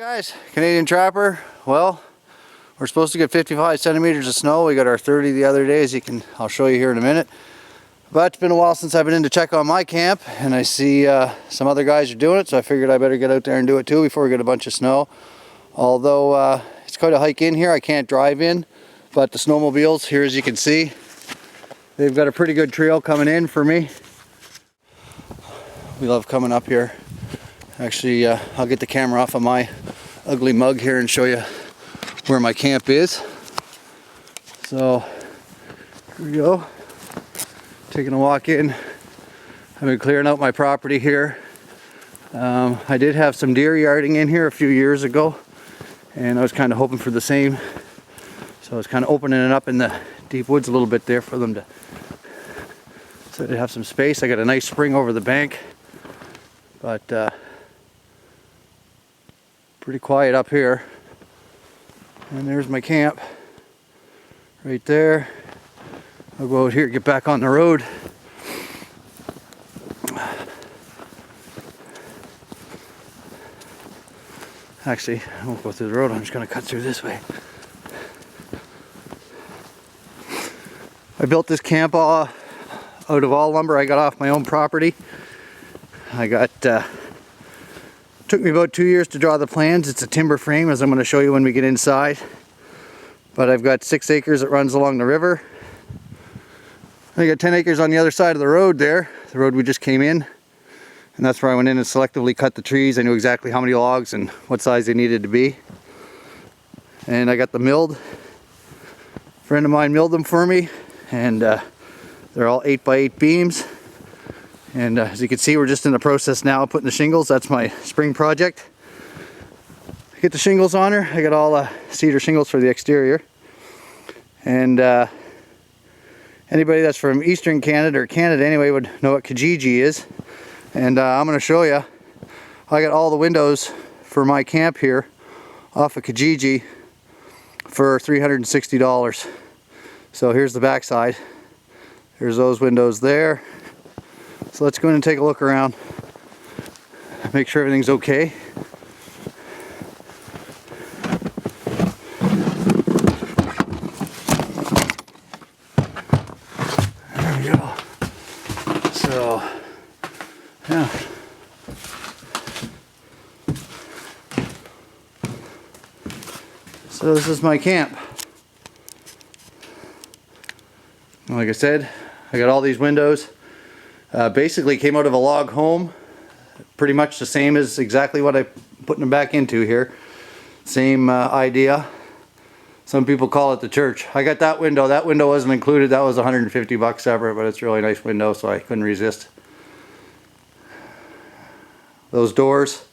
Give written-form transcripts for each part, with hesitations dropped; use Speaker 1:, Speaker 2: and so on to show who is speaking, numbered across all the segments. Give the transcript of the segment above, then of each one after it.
Speaker 1: Guys, Canadian Trapper. Well, we're supposed to get 55 centimeters of snow. We got our 30 the other day, I'll show you here in a minute. But it's been a while since I've been in to check on my camp, and I see some other guys are doing it, so I figured I better get out there and do it too before we get a bunch of snow. Although it's quite a hike in here, I can't drive in, but the snowmobiles here, as you can see, they've got a pretty good trail coming in for me. We love coming up here. Actually, I'll get the camera off of my ugly mug here and show you where my camp is. So, here we go. Taking a walk in. I've been clearing out my property here. I did have some deer yarding in here a few years ago, and I was kind of hoping for the same. So I was kind of opening it up in the deep woods a little bit there for them to, so they have some space. I got a nice spring over the bank, but pretty quiet up here. And there's my camp right there. I'll go out here, get back on the road. Actually, I won't go through the road, I'm just going to cut through this way. I built this camp out of all lumber I got off my own property. Took me about 2 years to draw the plans. It's a timber frame, as I'm going to show you when we get inside. But I've got 6 acres that runs along the river. I got 10 acres on the other side of the road there, the road we just came in. And that's where I went in and selectively cut the trees. I knew exactly how many logs and what size they needed to be. And I got them milled. A friend of mine milled them for me. And they're all 8x8 beams. And as you can see, we're just in the process now of putting the shingles. That's my spring project. Get the shingles on her. I got all cedar shingles for the exterior. And anybody that's from Eastern Canada, or Canada anyway, would know what Kijiji is. And I'm going to show you. I got all the windows for my camp here off of Kijiji for $360. So here's the back side. There's those windows there. So let's go in and take a look around, make sure everything's okay. There we go. So, yeah. So this is my camp. Like I said, I got all these windows. Basically came out of a log home, pretty much the same as exactly what I'm putting them back into here. Same idea. Some people call it the church. I got that window. That window wasn't included. That was 150 bucks separate, but it's a really nice window, so I couldn't resist. Those doors,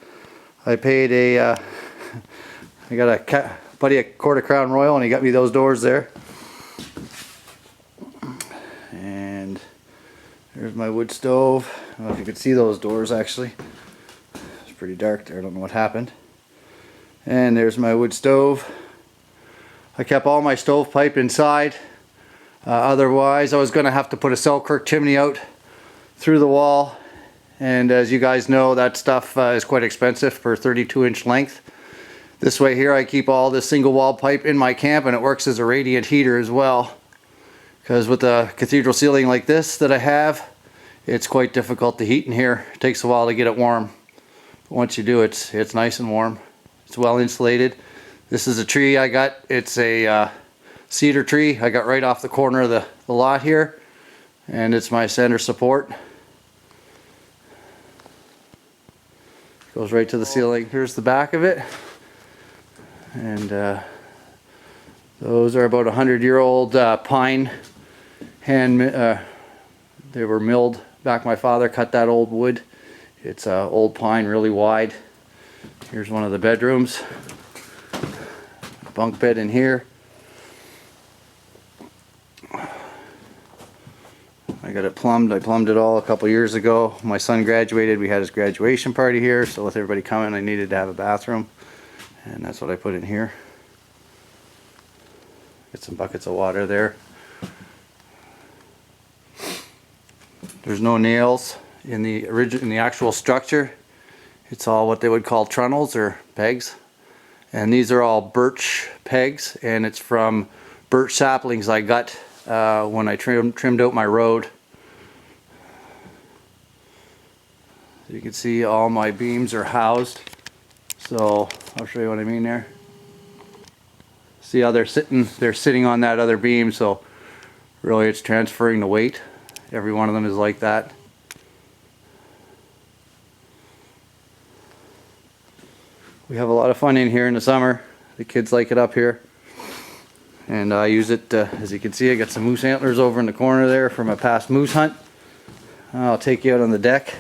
Speaker 1: I paid I got a buddy at Court of Crown Royal, and he got me those doors there. And there's my wood stove. I don't know if you could see those doors actually. It's pretty dark there, I don't know what happened. And there's my wood stove. I kept all my stovepipe inside. Otherwise I was going to have to put a Selkirk chimney out through the wall. And as you guys know, that stuff is quite expensive for 32-inch length. This way here I keep all this single wall pipe in my camp, and it works as a radiant heater as well. Because with a cathedral ceiling like this that I have, it's quite difficult to heat in here. It takes a while to get it warm. But once you do, it's nice and warm. It's well insulated. This is a tree I got. It's a cedar tree I got right off the corner of the lot here. And it's my center support. Goes right to the ceiling. Here's the back of it. And those are about 100-year-old pine they were milled back. My father cut that old wood. It's old pine, really wide. Here's one of the bedrooms. Bunk bed in here. I got it plumbed. I plumbed it all a couple years ago. My son graduated. We had his graduation party here, so with everybody coming, I needed to have a bathroom, and that's what I put in here. Get some buckets of water there. There's no nails in the actual structure. It's all what they would call trunnels or pegs. And these are all birch pegs, and it's from birch saplings I got when I trimmed out my road. You can see all my beams are housed. So I'll show you what I mean there. See how they're sitting on that other beam, so really it's transferring the weight. Every one of them is like that. We have a lot of fun in here in the summer. The kids like it up here. And I use it, as you can see, I got some moose antlers over in the corner there from a past moose hunt. I'll take you out on the deck,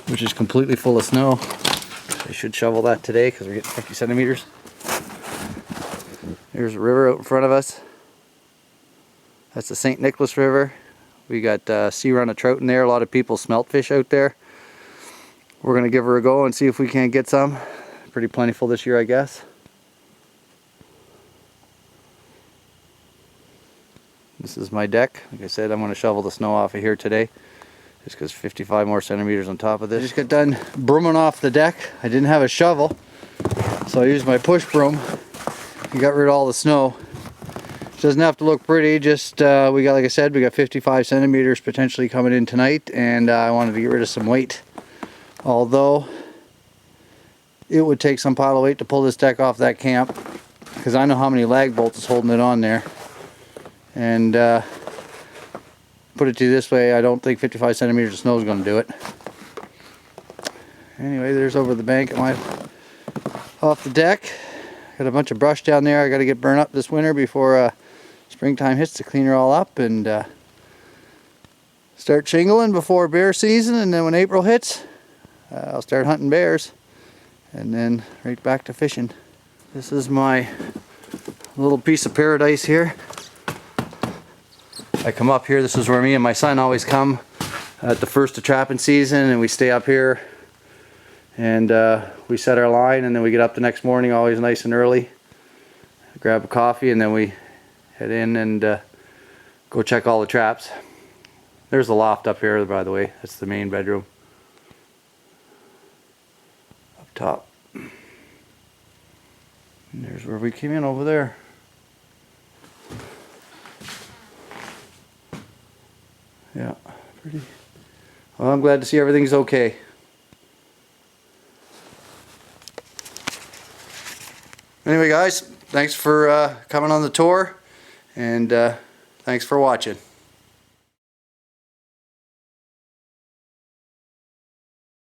Speaker 1: which is completely full of snow. I should shovel that today because we're getting 50 centimeters. There's a river out in front of us. That's the St. Nicholas River. We got sea run of trout in there. A lot of people smelt fish out there. We're going to give her a go and see if we can't get some. Pretty plentiful this year, I guess. This is my deck. Like I said, I'm going to shovel the snow off of here today. Just because 55 more centimeters on top of this. I just got done brooming off the deck. I didn't have a shovel, so I used my push broom. We got rid of all the snow. It doesn't have to look pretty, just we got, like I said, we got 55 centimeters potentially coming in tonight, and I wanted to get rid of some weight. Although it would take some pile of weight to pull this deck off that camp, because I know how many lag bolts is holding it on there. And put it to you this way, I don't think 55 centimeters of snow is going to do it. Anyway, there's over the bank at my off the deck. Got a bunch of brush down there I got to get burned up this winter before springtime hits to clean her all up and start shingling before bear season. And then when April hits, I'll start hunting bears and then right back to fishing. This is my little piece of paradise here. I come up here, this is where me and my son always come at the first of trapping season, and we stay up here and we set our line, and then we get up the next morning always nice and early, grab a coffee, and then we head in and go check all the traps. There's the loft up here, by the way. That's the main bedroom up top. And there's where we came in over there. Yeah, pretty. Well, I'm glad to see everything's okay. Anyway guys, thanks for coming on the tour, and thanks for watching.